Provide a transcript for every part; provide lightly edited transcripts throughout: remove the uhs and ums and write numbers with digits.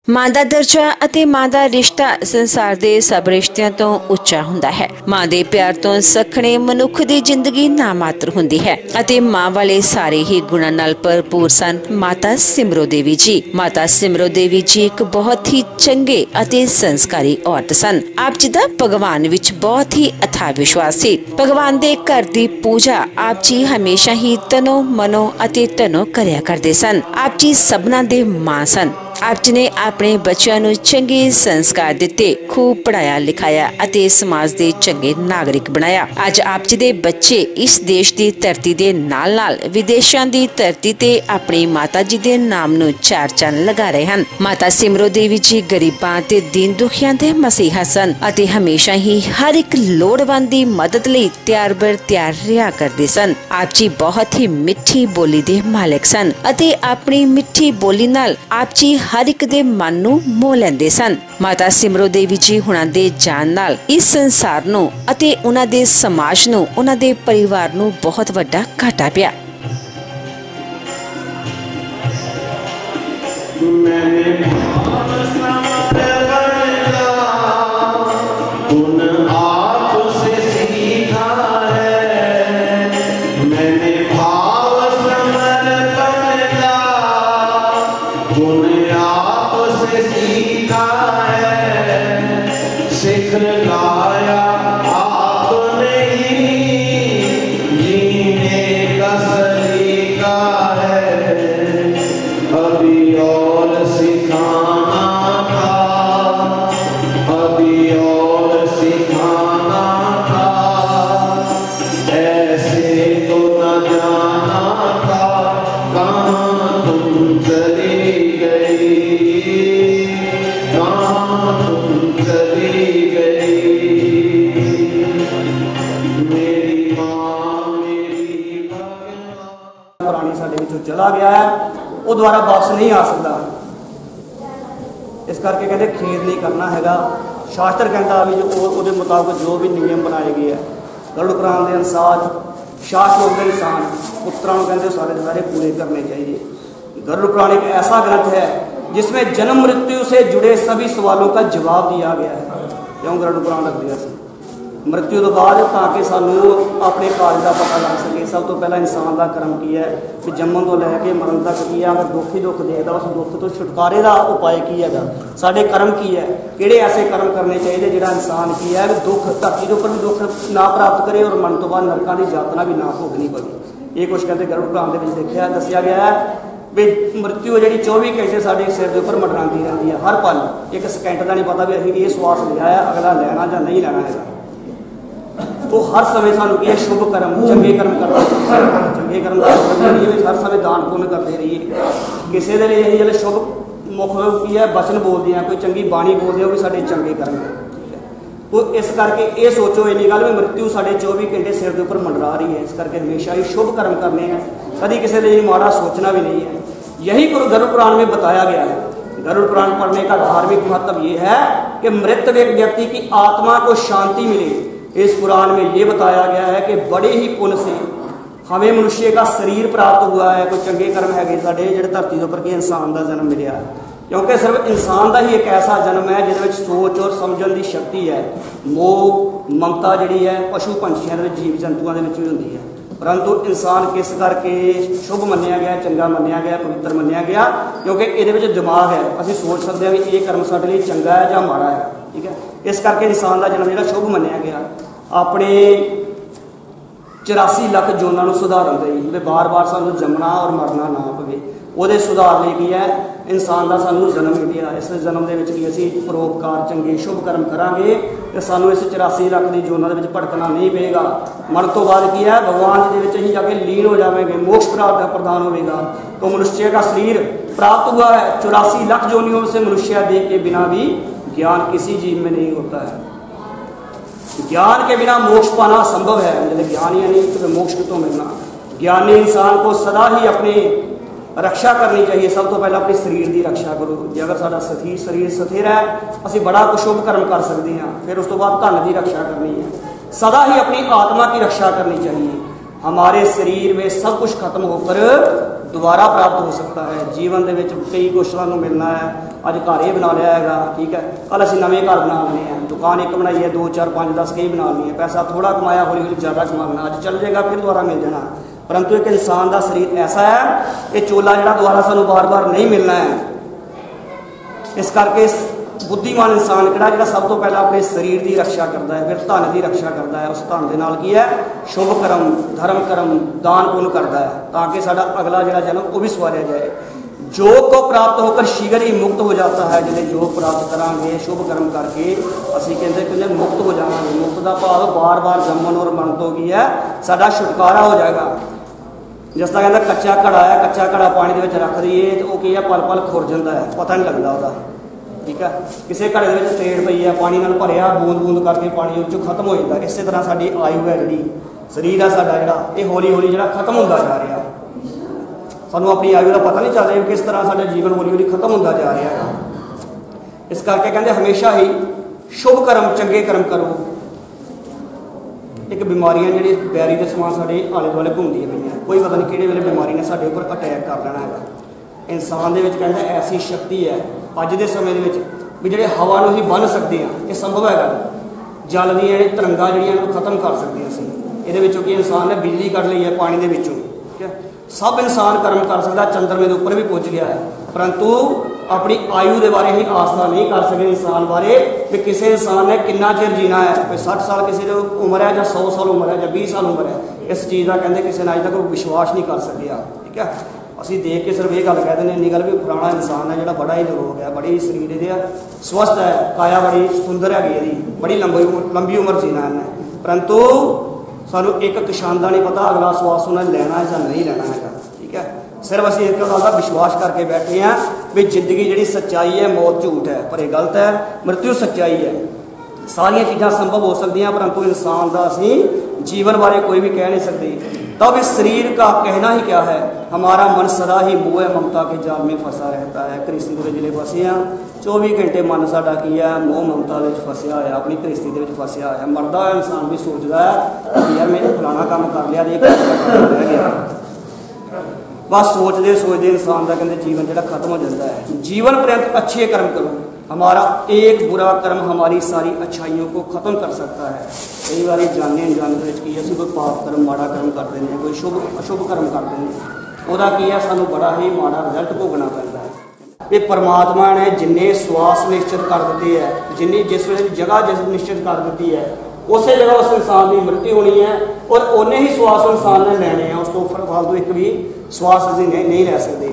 मां दा दर्जा ਅਤੇ ਮਾਂ ਦਾ ਰਿਸ਼ਤਾ ਸੰਸਾਰ ਦੇ ਸਭ ਰਿਸ਼ਤਿਆਂ ਤੋਂ ਉੱਚਾ ਹੁੰਦਾ ਹੈ। ਮਾਂ ਦੇ ਪਿਆਰ ਤੋਂ ਸਖਣੇ ਮਨੁੱਖ ਦੀ ਜ਼ਿੰਦਗੀ ਨਾ ਮਾਤਰ ਹੁੰਦੀ ਹੈ ਅਤੇ ਮਾਂ ਵਾਲੇ ਸਾਰੇ ਹੀ ਗੁਣਾਂ ਨਾਲ ਭਰਪੂਰ ਸਨ। ਮਾਤਾ ਸਿਮਰੋ ਦੇਵੀ ਜੀ ਇੱਕ ਬਹੁਤ ਹੀ ਚੰਗੇ ਅਤੇ ਸੰਸਕਾਰੀ ਔਰਤ ਸਨ। ਆਪ ਜੀ ਦਾ ਭਗਵਾਨ ਵਿੱਚ ਬਹੁਤ ਹੀ ਅਥਾਹ ਵਿਸ਼ਵਾਸ ਸੀ। ਭਗਵਾਨ ਦੇ ਘਰ ਦੀ ਪੂਜਾ ਆਪ ਜੀ ਹਮੇਸ਼ਾ ਹੀ ਤਨੋ ਮਨੋ ਅਤੇ ਧਨੋ ਕਰਿਆ ਕਰਦੇ ਸਨ। ਆਪ ਜੀ ਸਭਨਾਂ ਦੇ ਮਾਂ ਸਨ। ਆਪ ਜੀ ਨੇ ਆਪਣੇ ਬੱਚਿਆਂ ਨੂੰ ਚੰਗੇ ਸੰਸਕਾਰ ਦਿੱਤੇ, ਖੂਬ ਪੜਾਇਆ ਲਿਖਾਇਆ ਅਤੇ ਸਮਾਜ ਦੇ ਚੰਗੇ ਨਾਗਰਿਕ ਬਣਾਇਆ। ਅੱਜ ਆਪ ਜੀ ਦੇ ਬੱਚੇ ਇਸ ਦੇਸ਼ ਦੀ ਧਰਤੀ ਦੇ ਨਾਲ ਨਾਲ ਵਿਦੇਸ਼ਾਂ ਦੀ ਧਰਤੀ ਤੇ ਆਪਣੀ ਮਾਤਾ ਜੀ ਦੇ ਨਾਮ ਨੂੰ ਚਾਰ ਚੰਨ ਲਗਾ ਰਹੇ ਹਨ। ਮਾਤਾ ਸਿਮਰੋ ਦੇਵੀ ਜੀ ਗਰੀਬਾਂ ਤੇ ਦੀਨ ਦੁਖੀਆਂ ਦੇ ਮਸੀਹਾ ਸਨ ਅਤੇ ਹਮੇਸ਼ਾ ਹੀ ਹਰ ਇੱਕ ਲੋੜਵੰਦ ਦੀ ਮਦਦ ਲਈ ਤਿਆਰ ਬਰ ਤਿਆਰ ਰਿਹਾ ਕਰਦੇ ਸਨ। ਆਪ ਜੀ ਬਹੁਤ ਹੀ ਮਿੱਠੀ ਬੋਲੀ ਦੇ ਮਾਲਕ ਸਨ ਅਤੇ ਆਪਣੀ ਮਿੱਠੀ ਬੋਲੀ ਨਾਲ ਆਪ ਜੀ ਹਰ ਇੱਕ ਦੇ ਮਨ ਨੂੰ ਮੋਹ ਲੈਂਦੇ ਸਨ। ਮਾਤਾ ਸਿਮਰੋ ਦੇਵੀ ਜੀ ਹੁਣਾਂ ਦੇ ਜਾਣ ਨਾਲ ਇਸ ਸੰਸਾਰ ਨੂੰ ਅਤੇ ਉਹਨਾਂ ਦੇ ਸਮਾਜ ਨੂੰ, ਉਹਨਾਂ ਦੇ ਪਰਿਵਾਰ ਨੂੰ ਬਹੁਤ ਵੱਡਾ ਘਾਟਾ ਪਿਆ। चला गया है वो दोबारा वापस नहीं आ सकता। इस करके कहते खेद नहीं करना हैगा। शास्त्र कहता भी जो उसके मुताबिक जो भी नियम बनाए गए हैं गरुड़ पुराण के अनुसार शास्त्रों के इंसान पुत्रां कहते सारे पूरे करने चाहिए। गरुड़ पुराण एक ऐसा ग्रंथ है जिसमें जन्म मृत्यु से जुड़े सभी सवालों का जवाब दिया गया है। क्यों गरुड़ पुराण रख दिया मृत्यु तो बाद ताकि सानू अपने काज का पता लग सके। सब तो पहला इंसान का कर्म की है कि जम्मन तो लैके मरण तक की है। अगर दुख ही दुख देता उस दुख तो छुटकारे का उपाय की है, साढ़े कर्म की है, किहड़े ऐसे कर्म करने चाहिए जिहड़ा इंसान की है कि दुख धरती के उपर भी दुख ना प्राप्त करे और मन तो बाद नरकां की यातना भी ना भोगनी पवे। ये कुछ कहते गरुड़ पुराण के देखा दसिया गया है भी मृत्यु जी 24 घंटे साढ़े सिर के उपर मंडराती रहती है। हर पल एक सकेंट का नहीं पता भी अभी ये श्वास लिया है अगला लैना या नहीं लैना है। तो हर समय सानू की शुभ कर्म चंगे कर्म करना, चंगे कर्म हर समय दान पुण्य करते रहिए। किसी के लिए जो शुभ मुख की है वचन बोलते हैं, कोई चंगी बाणी बोलते हैं, वो भी साढ़े चंगे कर्म है। तो इस करके ये सोचो इन्नी गल भी मृत्यु साढ़े 24 घंटे सिर के उपर मंडरा रही है। इस करके हमेशा ही शुभ कर्म करने हैं, कभी किसी के लिए माड़ा सोचना भी नहीं है। यही गरुड़ पुराण में बताया गया है। गरुड़ पुराण पढ़ने का धार्मिक महत्व ये है कि मृत व्यक्ति की आत्मा को शांति मिले। इस पुराण में ये बताया गया है कि बड़े ही पुण्य से हमें मनुष्य का शरीर प्राप्त हुआ है। कोई चंगे कर्म है साढ़े जो धरती के उपर इंसान का जन्म मिले, क्योंकि सिर्फ इंसान का ही एक ऐसा जन्म है जिस सोच और समझण की शक्ति है। मोह ममता जी है पशु पंछियों के जीव जंतुओं के भी होती है, परंतु इंसान किस करके शुभ मन्निया गया, चंगा मन्निया गया, पवित्र मन्निया गया क्योंकि ये दिमाग है। असीं सोच सकते हैं कि ये कर्म साढ़े लिए चंगा है या माड़ा है, ठीक है। इस करके इंसान का जन्म जो शुभ मन्निया गया। अपने 84 लाख जोनां नूं सुधारन लई बार बार सानू जमना और मरना ना पवे, वो सुधार लिए की है इंसान का सानू जन्म मिलिया। इस जन्म के भी असीं परोपकार चंगे शुभ कर्म करांगे तो सानू इस 84 लाख की जोनां दे विच भटकना नहीं पेगा। मरण तो बाद की है भगवान जी दे विच जाके लीन हो जाएंगे, मोक्ष प्राप्त प्रदान होगा। तो मनुष्य का शरीर प्राप्त हुआ है 84 लाख जोनियों से। मनुष्य देह के बिना भी ज्ञान किसी जीव में नहीं होता है। ज्ञान के बिना मोक्ष पाना असंभव है। जब ज्ञान ही नहीं तो मोक्ष कितों मिलना। ज्ञानी इंसान को सदा ही अपनी रक्षा करनी चाहिए। सब तो पहले अपने शरीर की रक्षा करो। जो अगर साਡਾ शरीर स्थिर है असी बड़ा कुछ शुभ कर्म कर सकते हैं। फिर उस तो बाद धन की रक्षा करनी है। सदा ही अपनी आत्मा की रक्षा करनी चाहिए। हमारे शरीर में सब कुछ खत्म होकर दोबारा प्राप्त हो सकता है। जीवन के कई कुछ सानू मिलना है, अज घर ही बना लिया है, ठीक है, कल असीं नवे घर बना लेने हैं, दुकान एक बनाई है, 2 4 5 10 कई बना ली है, पैसा थोड़ा कमाया हौली हौली ज़्यादा कमाना, अज चल जाएगा फिर दोबारा मिल जाना। परंतु एक इंसान का शरीर ऐसा है, ये चोला जो दोबारा सानू बार बार नहीं मिलना है। इस करके बुद्धिमान इंसान किहड़ा सब तो पहला अपने शरीर की रक्षा करता है, फिर धन की रक्षा करता है, उस धन के नाल की है शुभ कर्म, धर्म कर्म, दान पुण्य करता है, ताकि साडा अगला जो जन्म वो भी सवारिया जाए। योग को प्राप्त होकर शीघ्र ही मुक्त हो जाता है। जिन्हें योग प्राप्त करांगे शुभ कर्म करके असीं कहते मुक्त हो जाएंगे। मुक्त का भाव बार बार जमन और मन तो की है साडा छुटकारा हो जाएगा। जिस तरह कहता कच्चा घड़ा है, कच्चा घड़ा पानी के रख दईए तो वह की है पल पल खुर जाता है, पता नहीं लगता वह, ठीक है। किसी घड़े के तेड़ पई है, पानी नाल भरिया, बूंद बूंद करके पानी उस खत्म हो जाता। इस तरह साडी आयु है जी, शरीर है साडा जिहड़ा ये हौली हौली जिहड़ा खत्म होंदा जा रहा। सानू अपनी आयु का पता नहीं चल रहा किस तरह साडा जीवन हौली हौली खत्म होंदा जा रहा है। इस करके कहते हमेशा ही शुभ कर्म चंगे कर्म करो। एक बीमारियां जी बैरी के समान साडे आले दुआले घूमदियां पईयां, कोई पता नहीं किहड़े वेले बीमारी ने साडे उपर अटैक कर लेना है। इंसान दे विच कहते ऐसी शक्ति है अज के समय भी जिहड़े हवा नूं ही बन सकते हैं, ये संभव है। जल दी तरंगा जिहड़ियां खत्म कर सकते असीं। इहदे विचों कि इंसान ने बिजली कढ लई है पानी दे विचों, ठीक है। सब इंसान कर्म कर सकता, चंद्रमे के उपर भी पहुँच गया है, परंतु अपनी आयु के बारे ही आस्था नहीं कर सकते इंसान बारे कि किसी इंसान ने कितना चिर जीना है। कोई 60 साल किसी की उम्र है, या 100 साल उम्र है, या 20 साल उम्र है, इस चीज़ का कहते किसी ने अज तक विश्वास नहीं कर सकिया, ठीक है। असीं देख के सिर्फ ये गल कह दें, इन्नी गल भी पुराना इंसान है जो बड़ा ही निरोग है, बड़ी शरीर ये स्वस्थ है, काया बड़ी सुंदर है, बड़ी लंबी उम्र जीना इन्हें, परंतु सानू एक किसान का नहीं पता अगला श्वास उन्हें लेना है या नहीं लेना है, ठीक है। सिर्फ असीं एक गल का विश्वास करके बैठे हैं भी जिंदगी जी सच्चाई है, मौत झूठ है, पर यह गलत है, मृत्यु सच्चाई है। सारिया चीज़ां संभव हो सकती हैं, परंतु इंसान का असीं जीवन बारे कोई भी कह नहीं सकते। तब इस शरीर का कहना ही क्या है, हमारा मन सदा ही मोह ममता के जाल में फंसा रहता है। गृहस्थी के जिले फसे हैं, 24 घंटे मन साडा की है मोह ममता में फसिया है, अपनी गृहस्थी के फसिया है। मरदा इंसान भी सोचता है यार मैं फलाना काम कर लिया, रह गया, बस सोचते सोचते इंसान का कहते जीवन जो खत्म हो जाता है। जीवन पर्यंत अच्छे कर्म करो, हमारा एक बुरा कर्म हमारी सारी अच्छाइयों को खत्म कर सकता है। कई बार जाने अनजाने की असं कोई पाप कर्म माड़ा कर्म करते हैं, कोई शुभ अशुभ कर्म करते हैं, वह की है सानू बड़ा ही माड़ा रिजल्ट भोगना पैंदा है। ये परमात्मा ने जिन्ने श्वास निश्चित कर दिते है, जिन्नी जिस वे जगह जिस निश्चित कर दी है, उस जगह उस इंसान की मृत्यु होनी है, और उन्ने ही श्वास इंसान ने लेने हैं, उस तो फालतू एक भी श्वास असीं नहीं लै सकते।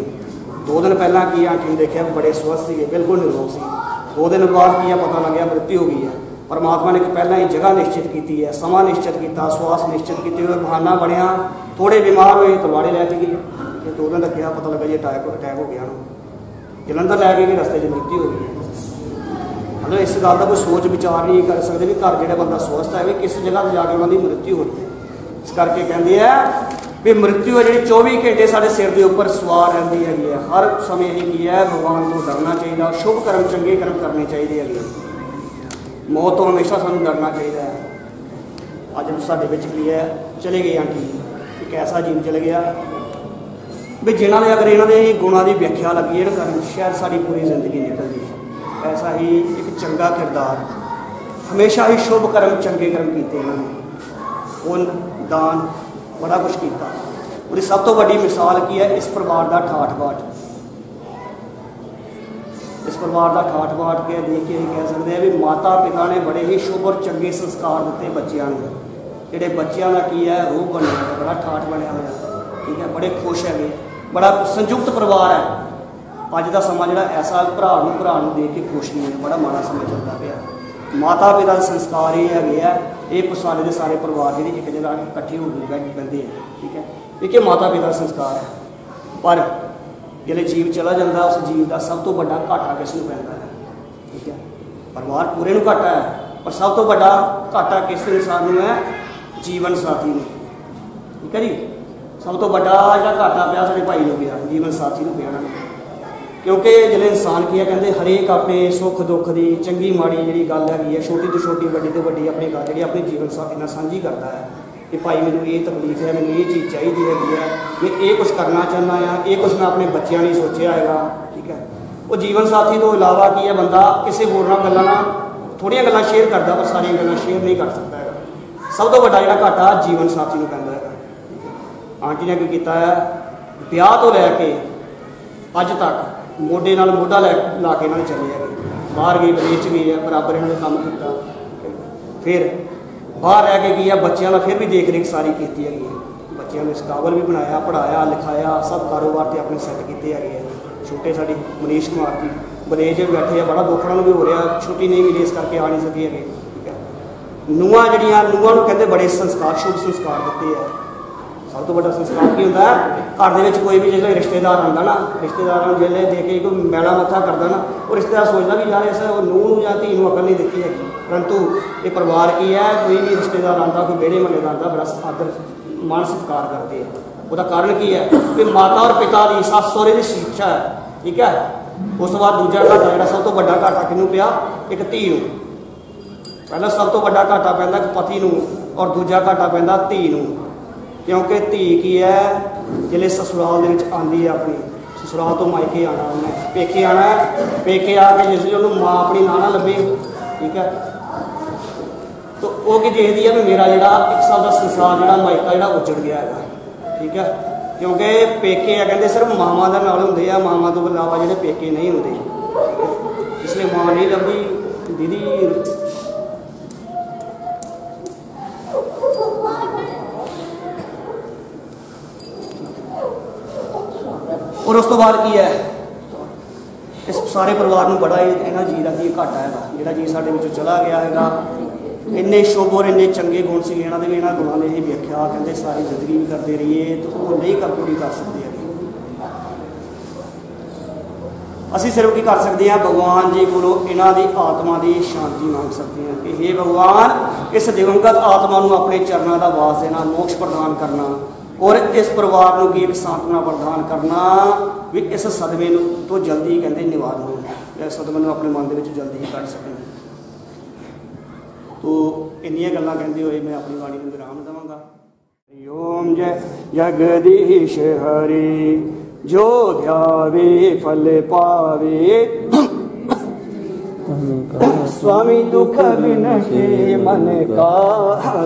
2 दिन पहला की आंटी देखा बड़े स्वस्थ थे, बिल्कुल निरोग से, 2 दिन बाद की पता लग गया मृत्यु हो गई है। परमात्मा ने पहला ही जगह निश्चित की है, समा निश्चित किया, श्वास निश्चित की, बहाना बनया, थोड़े बीमार हुए तलवाड़े लैके गए, 2 दिन रखा, पता लगा जी अटैक हो गया, जलंधर लैके गए, रस्ते मृत्यु हो गई। मतलब इस गल का कोई सोच विचार नहीं कर सकते भी घर जो बंदा स्वस्थ है भी किस जगह जाके उन्होंने मृत्यु होनी है। इस करके कहते हैं भी मृत्यु है जी 24 घंटे साढ़े सिर के उपर सवार रहती है, हर समय ही की है भगवान को डरना चाहिए, शुभ कर्म चंगे कर्म करने चाहिए है, मौत तो हमेशा सानू डरना चाहिए है। अज साढ़े की है चले गए आंटी, एक ऐसा जीव चले गया भी जिन्होंने अगर इन्होंने गुणों की व्याख्या लगी है करन शायद साड़ी पूरी जिंदगी निकल गई। ऐसा ही एक चंगा किरदार, हमेशा ही शुभ कर्म चंगे कर्म किए इन्होंने, पुण्य दान बड़ा कुछ किया। और सब तो बड़ी मिसाल की है इस परिवार का ठाठ बाट, इस परिवार का ठाठ बाट के देख के कह सकते हैं भी माता पिता ने बड़े ही शुभ और चंगे संस्कार दिते बच्चों को, जोड़े बच्चों का की है रूप बनया है, बड़ा ठाठ बनया हुआ, ठीक है, बड़े खुश है, बड़ा संयुक्त परिवार है। अज का समा जो ऐसा भरा देख के खुश नहीं है, बड़ा माड़ा समय चलता पाया। माता पिता के संस्कार ये है, ये सारे के सारे परिवार जी एक जगह इकट्ठे हो बहते हैं, ठीक है, एक माता पिता संस्कार है। पर जो जीव चला जाता उस जीव का सब तो बड़ा घाटा किसनों पैंदा है, ठीक है, परिवार पूरे में घाटा है, पर सब तो बड़ा घाटा किस इंसान है, जीवन साथी ने, ठीक है जी। सब तो बड़ा जो घाटा पाया साढ़े भाई को गया, जीवन साथी को पिया, क्योंकि जिले इंसान की है कहते हरेक अपने सुख दुख की चंगी माड़ी जी गल है, छोटी तो छोटी बड़ी तो बड़ी अपनी गल जी अपने जीवन साथी नाल सांझी करता है। कि भाई मैनू ये तकलीफ है, मैनू ये चीज़ चाहिए हैगी है, मैं ये कुछ करना चाहना हाँ, ये कुछ मैं अपने बच्चों नहीं सोचा है। ठीक है, वो जीवन साथी तो इलावा की है, बंदा किसी होरना गल्लां नाल थोड़ियां गल्लां शेयर करता पर सारियां गल्लां शेयर नहीं कर सकता है। सब तो वड्डा जिहड़ा घाटा जीवन साथी नूं पैंदा है। आंटी ने की किया है, ब्याह तो लैके अज तक मोढे नाल मोढा ला के इन्होंने चले है, बाहर गई विदेश गई है, बराबर इन्होंने काम किया, फिर बाहर रह के गई है, बच्चों का फिर भी देख रेख सारी की है, बच्चों ने इस काबल भी बनाया, पढ़ाया लिखाया, सब कारोबार से अपने सैट किए है। छोटे साड़ी मनीष कुमार जी विदेश में बैठे हैं, बड़ा दुख उन्होंने भी हो रहा, छुट्टी नहीं मिली इस करके आ नहीं सकी है। ठीक है, नूंहां जड़ियाँ नूंहां नूं कहते बड़े संस्कार शुभ संस्कार दिते हैं। सब तो बड़ा संस्कार की होंगे घर के कोई भी जो रिश्तेदार आता ना, रिश्तेदारों जो देखे कोई मैला मत्था करता ना, वो रिश्तेदार सोचता भी यार इस नूह या धी अकल नहीं दी है, परंतु ये परिवार की है, कोई भी रिश्तेदार आता कोई बेड़े महल्ले का आता बड़ा आदर मान सत्कार करते हैं। उसका कारण की है कि माता और पिता की सस सहुरे की शिक्षा है। ठीक है, उस बाद दूजा घाटा जो सब तो बड़ा घाटा किनू पिया, एक धी नूं। पहला सब तो बड़ा घाटा पैंदा एक पति नूं और दूजा घाटा पैंदा धी नूं, क्योंकि धी की है जिले ससुराल आती है, अपनी ससुराल तो मायके आना, उन्हें पेके आना है, पेके आके जिस उन्होंने माँ अपनी ना लभे। ठीक है, तो वो कि देखती है भी मेरा जोड़ा एक साल का संसार जो मायका जो उजड़ गया है। ठीक है, क्योंकि पेके है कहते सिर्फ मावां दे नाल हुंदे आ, मावां तो इलावा जो पेके नहीं होंगे, इसलिए माँ नहीं लभदी दीदी। और उस तो बाद की है इस सारे परिवार में बड़ा इन्होंने जी का की घाटा है, जोड़ा जी साढ़े विचों चला गया है। इन्ने शुभ और इन्ने चंगे गुण से इन्होंने भी इन्होंने गुणों ने ही वेख्या, कहते सारी जिंदगी भी करते रहिए तो वो नहीं पूरी कर सकते हैं। असी सिर्फ की कर सकते हैं भगवान जी को इन्हों की आत्मा की शांति मांग सकते हैं कि हे भगवान इस दिवंगत आत्मा को अपने चरणों का वास देना, मोक्ष प्रदान करना और इस परिवार को एक सांत्वना प्रदान करना भी इस सदमे तो जल्दी कहते निवारण हो, इस सदमे अपने मन के जल्दी ही कर सकें। तो इन्नियां गल्लां कहते हुए मैं अपनी वाणी में विराम देवांगा। ओम जय जगदीश हरि, जो ध्यावे फल पावे, स्वामी दुख विनहे मन का,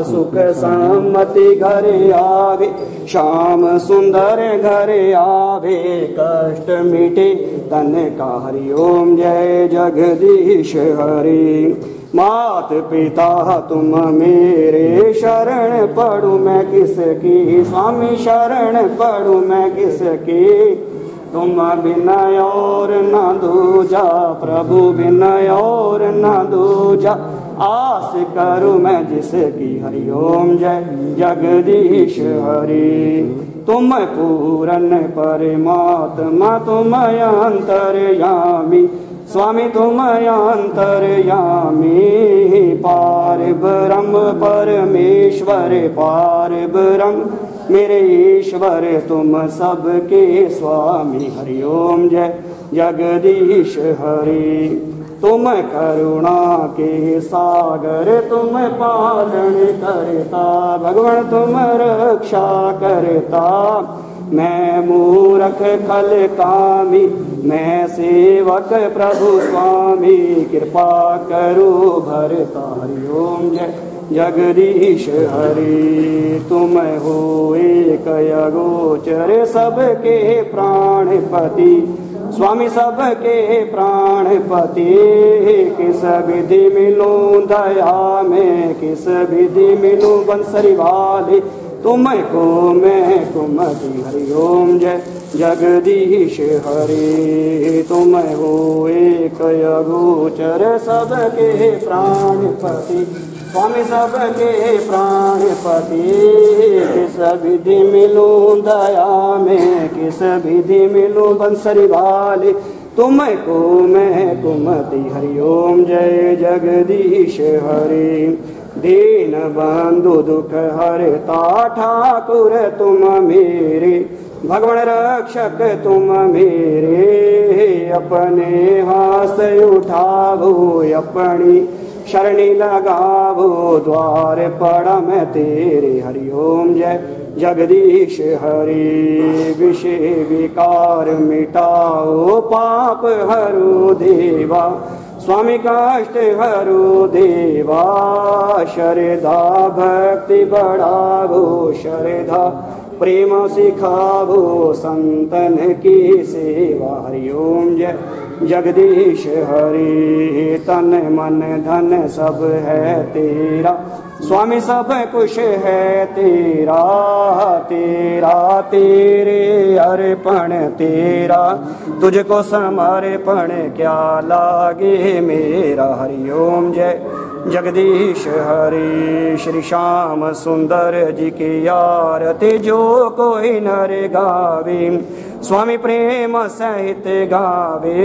सुख सम्मति घर आवे, श्याम सुंदर घर आवे, कष्ट मिटे तन का। हरि ओम जय जगदीश हरि। मात पिता तुम मेरे, शरण पढ़ू मैं किसकी, स्वामी शरण पढ़ू मैं किसकी, तुम बिना और न दूजा, प्रभु बिना और न दूजा, आस करूँ मैं जिसकी। हरि ओम जय जगदीश हरि। तुम पूरन परमात्मा, तुम अंतर्यामी, स्वामी तुम अंतर्यामी, पार ब्रह्म परमेश्वर, पार ब्रह्म मेरे ईश्वर, तुम सबके स्वामी। हरि ओम जय जगदीश हरि। तुम करुणा के सागर, तुम पालन करता, भगवान तुम रक्षा करता, मैं मूरख खल कामी, मैं सेवक प्रभु स्वामी, कृपा करो भरता। हरि ओम जय जगदीश हरि। तुम हो एक अगोचर, सबके प्राणपति, स्वामी सबके प्राणपति, किस विधि मिलूं दया में, किस विधि मिलूं बंसरी वाले, तुमको मैं कुमति। हरि ओम जय जगदीश हरि। तुम हो एक अगोचर, सबके प्राणपति, स्वामी सबके प्राणपति, किस विधि मिलूं दया में, किस विधि मिलूं बंसरी वाले, तुमको मैं कुमति। हरि ओम जय जगदीश हरि। दीन बंधु दुख हरता, ठाकुर तुम मेरे, भगवान रक्षक तुम मेरे, अपने हाथ उठावो अपनी शरणी लगावो द्वार पड़ा मैं तेरे। हरिओम जय जगदीश हरि। विषय विकार मिटाओ पाप हरो देवा। स्वामी कष्ट हरो देवा। श्रद्धा भक्ति बढ़ावो श्रद्धा प्रेम सिखावो संतन की सेवा। हरिओम जय जगदीश हरि। तन मन धन सब है तेरा। स्वामी सब कुछ है तेरा। तेरा तेरे अर्पण तेरा। तुझको समर्पण क्या लागे मेरा। हरिओम जय जगदीश हरि। श्री श्याम सुंदर जी की आरती जो कोई नर गावे। स्वामी प्रेम सहित गावे।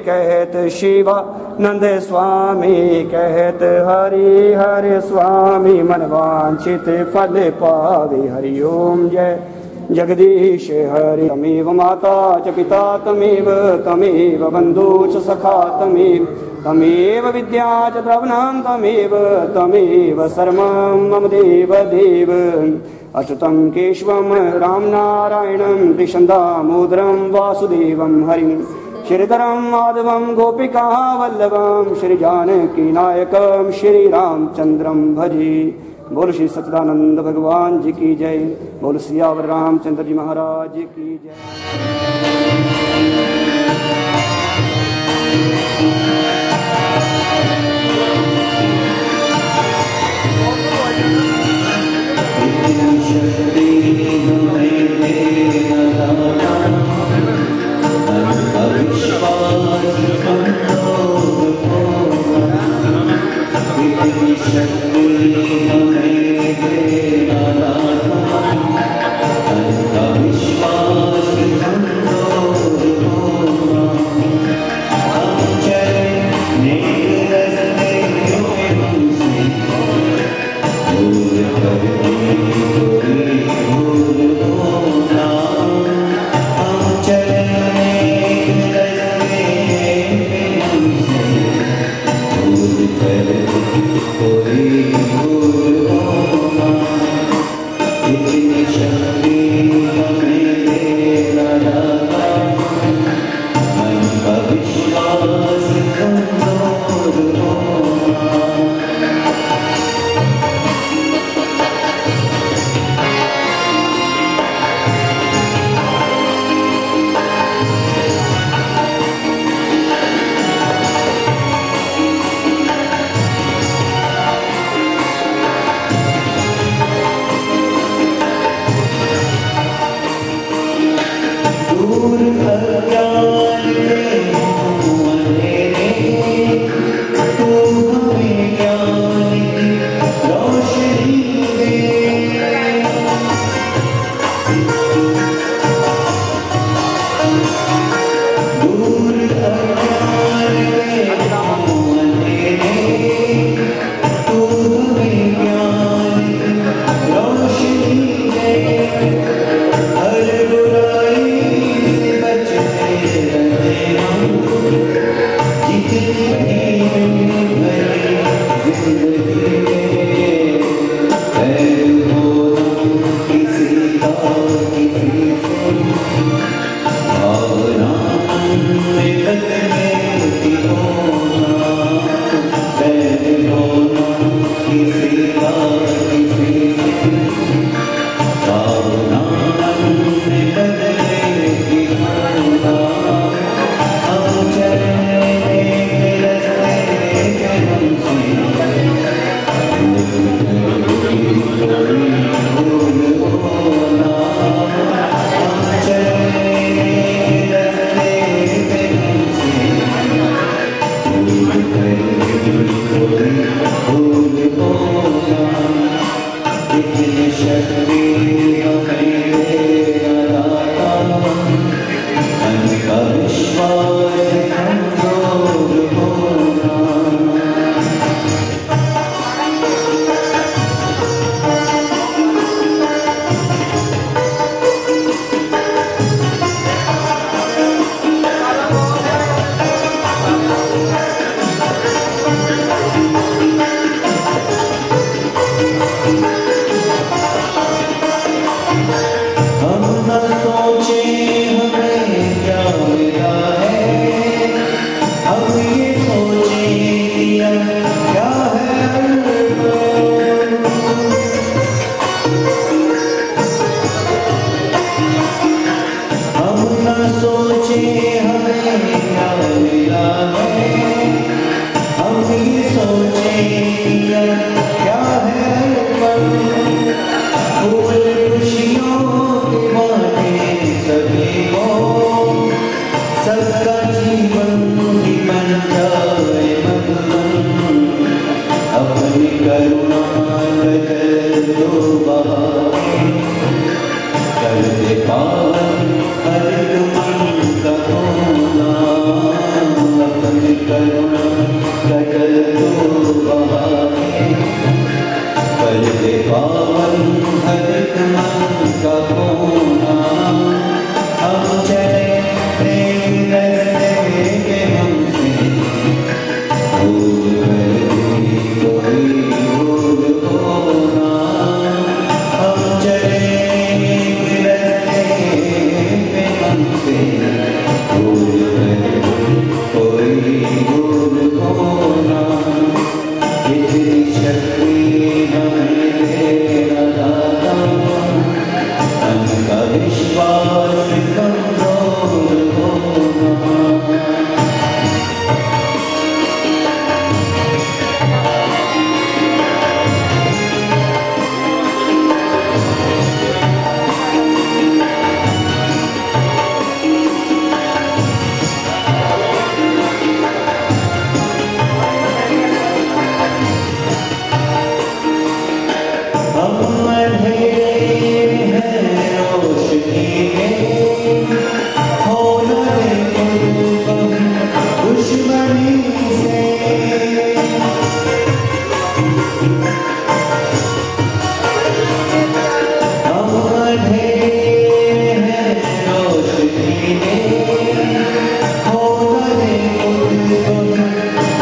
कहत शिवा नंद स्वामी कहत हरि हरि स्वामी। मन वांछित फल पावे। हरिओम जय जगदीश हरि। तमेव माता च पिता तमेव तमेव बंधु च सखा तमेव तमेव विद्या च द्रवणं तमेव तमेव सर्वं मम देव देव। अच्युतं केशवं राम नारायणं कृष्णं दामोदरं वासुदेवं हरिं। श्रीधरं माधवं गोपिका वल्लभं श्री जानकी नायकं श्री रामचंद्रं भजे। बोल श्री सच्चिदानंद भगवान जी की जय। बोल सियावर रामचंद्र जी महाराज की जय। जीवन ही बन जाए मधुबन, अपनी करुणा कर दो बहाए, कर दे पावन हर एक मन का कोना, अपनी करुणा कर दो बहाए, कर दे पावन हर एक मन का कोना। हम चले एक रास्ते के हमसे भूल गई कोई भूल होना, हम चले एक रास्ते के हमसे भूल गई कोई भूल होना। इतनी शक्ति हमें देना दाता, उनका विश्वास कमजोर होना। हम अंधेरे हैं रोशनी में, होना दुश्मनी से, हम अंधेरे हैं रोशनी में, होना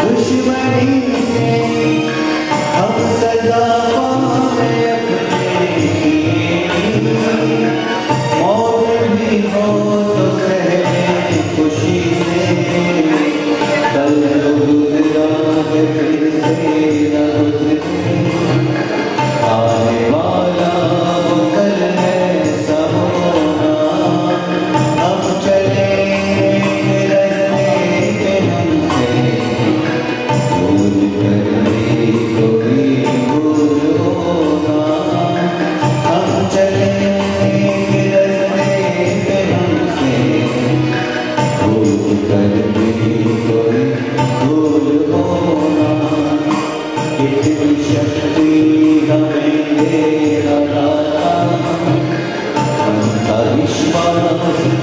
दुश्मनी से, हम सजा पाए अपने, मौत भी हो तो सहने खुशी से, कल गुजरा है फिर से न गुजरे, आने वाला वो कल ऐसा होना। हम चले रास्ते के हमसे भूल करने कोई भूल होना, हम चले रास्ते के हमसे भूल करने कोई भूल होना। इतनी शक्ति हमें दे रहा था, उनका विश्वास